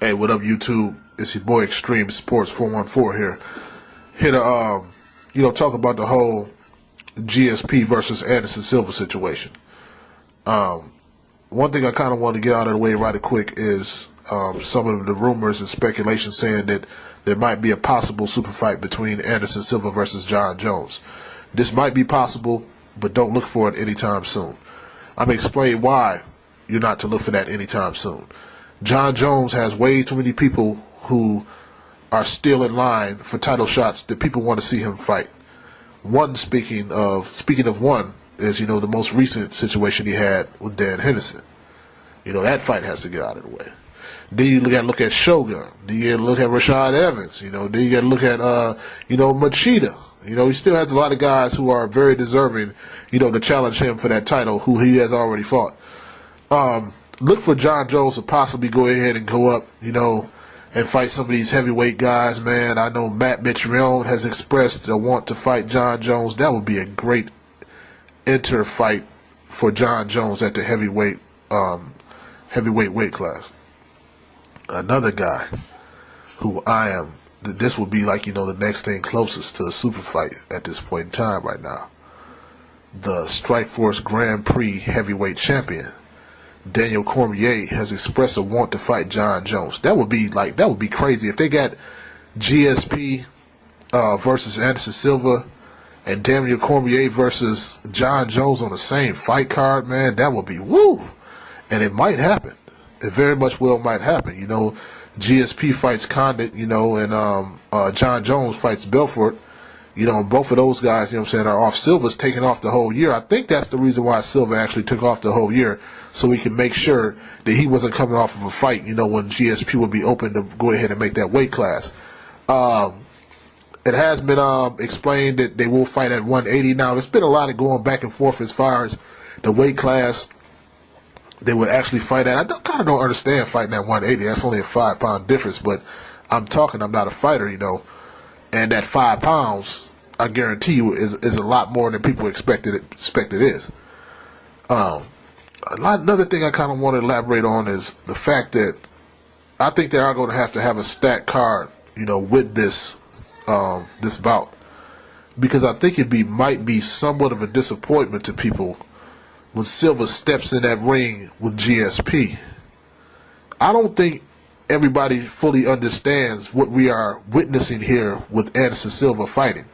Hey, what up, YouTube? It's your boy Extreme Sports 414 here. Here to talk about the whole GSP versus Anderson Silva situation. One thing I kind of want to get out of the way right quick is some of the rumors and speculation saying that there might be a possible super fight between Anderson Silva versus John Jones. This might be possible, but don't look for it anytime soon. I'm going to explain why you're not to look for that anytime soon. John Jones has way too many people who are still in line for title shots that people want to see him fight. Speaking of one, is the most recent situation he had with Dan Henderson. That fight has to get out of the way. Then you got to look at Shogun. Then you got to look at Rashad Evans. Then you got to look at Machida. He still has a lot of guys who are very deserving, to challenge him for that title, who he has already fought. Look for John Jones to possibly go ahead and go up, and fight some of these heavyweight guys, man. I know Matt Mitrione has expressed a want to fight John Jones. That would be a great fight for John Jones at the heavyweight weight class. Another guy who this would be like, the next thing closest to a super fight at this point in time right now. The Strikeforce Grand Prix heavyweight champion, Daniel Cormier, has expressed a want to fight John Jones. That would be crazy if they got GSP versus Anderson Silva and Daniel Cormier versus John Jones on the same fight card. Man, that would be woo. And it might happen. It very much well might happen. GSP fights Condit, and John Jones fights Belfort. Both of those guys, are off. Silva's taking off the whole year. I think that's the reason why Silva actually took off the whole year, so he can make sure that he wasn't coming off of a fight, when GSP would be open to go ahead and make that weight class. It has been explained that they will fight at 180. Now, there's been a lot of going back and forth as far as the weight class they would actually fight at. I kind of don't understand fighting at 180. That's only a 5-pound difference, but I'm not a fighter, and that 5 pounds, I guarantee you, is a lot more than people expect it is. Another thing I kind of want to elaborate on is the fact that I think they are going to have a stacked card, with this bout, because I think might be somewhat of a disappointment to people when Silva steps in that ring with GSP. I don't think everybody fully understands what we are witnessing here with Anderson Silva fighting.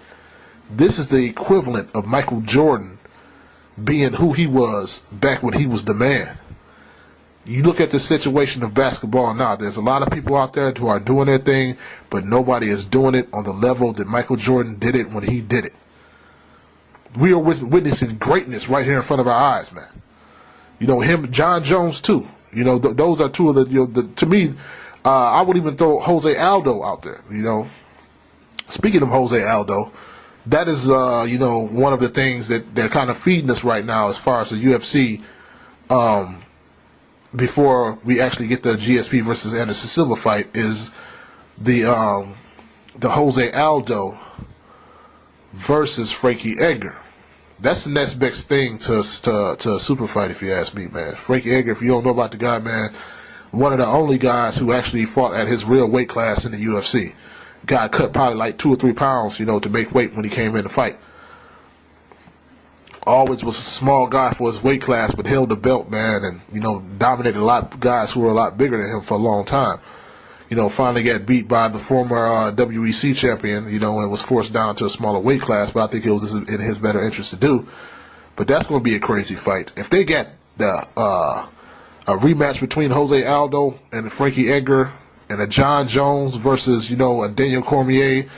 This is the equivalent of Michael Jordan being who he was back when he was the man. You look at the situation of basketball now, there's a lot of people out there who are doing their thing, but nobody is doing it on the level that Michael Jordan did it when he did it. We are witnessing greatness right here in front of our eyes, man. Him, John Jones too. Those are two of the to me, I would even throw Jose Aldo out there. Speaking of Jose Aldo, that is one of the things that they're kind of feeding us right now as far as the UFC. Before we actually get the GSP versus Anderson Silva fight, is the Jose Aldo versus Frankie Edgar. That's the next best thing to a super fight, if you ask me, man. Frankie Edgar, if you don't know about the guy, man, one of the only guys who actually fought at his real weight class in the UFC. Guy cut probably like 2 or 3 pounds, to make weight when he came in to fight. Always was a small guy for his weight class, but held the belt, man, and, dominated a lot of guys who were a lot bigger than him for a long time. Finally got beat by the former WEC champion, and was forced down to a smaller weight class, but I think it was in his better interest to do. But that's going to be a crazy fight. If they get a rematch between Jose Aldo and Frankie Edgar, and a John Jones versus, a Daniel Cormier,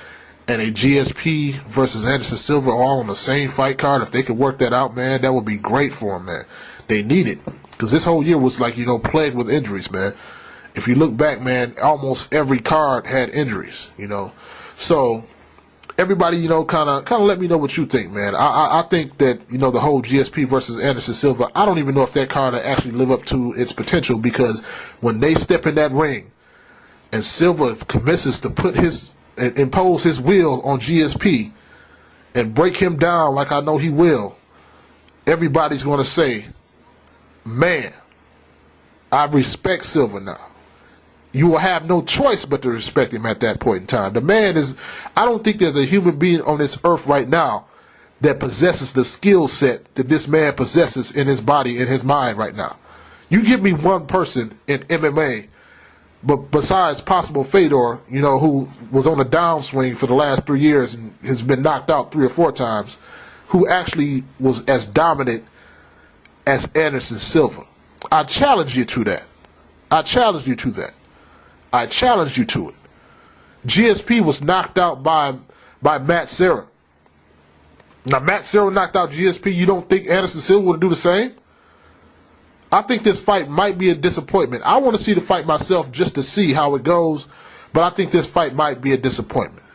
and a GSP versus Anderson Silva all on the same fight card, if they could work that out, man, that would be great for them, man. They need it. Because this whole year was like, plagued with injuries, man. If you look back, man, almost every card had injuries, So, everybody, kind of let me know what you think, man. I think that, the whole GSP versus Anderson Silva, I don't even know if that card will actually live up to its potential, because when they step in that ring and Silva commences to impose his will on GSP and break him down like I know he will, everybody's going to say, man, I respect Silva now. you will have no choice but to respect him at that point in time. The man is, I don't think there's a human being on this earth right now that possesses the skill set that this man possesses in his body, in his mind right now. You give me one person in MMA, but besides possible Fedor, you know, who was on a downswing for the last 3 years and has been knocked out 3 or 4 times, who actually was as dominant as Anderson Silva. I challenge you to that. I challenge you to that. I challenge you to it. GSP was knocked out by Matt Serra. Now, Matt Serra knocked out GSP. You don't think Anderson Silva would do the same? I think this fight might be a disappointment. I want to see the fight myself just to see how it goes, but I think this fight might be a disappointment.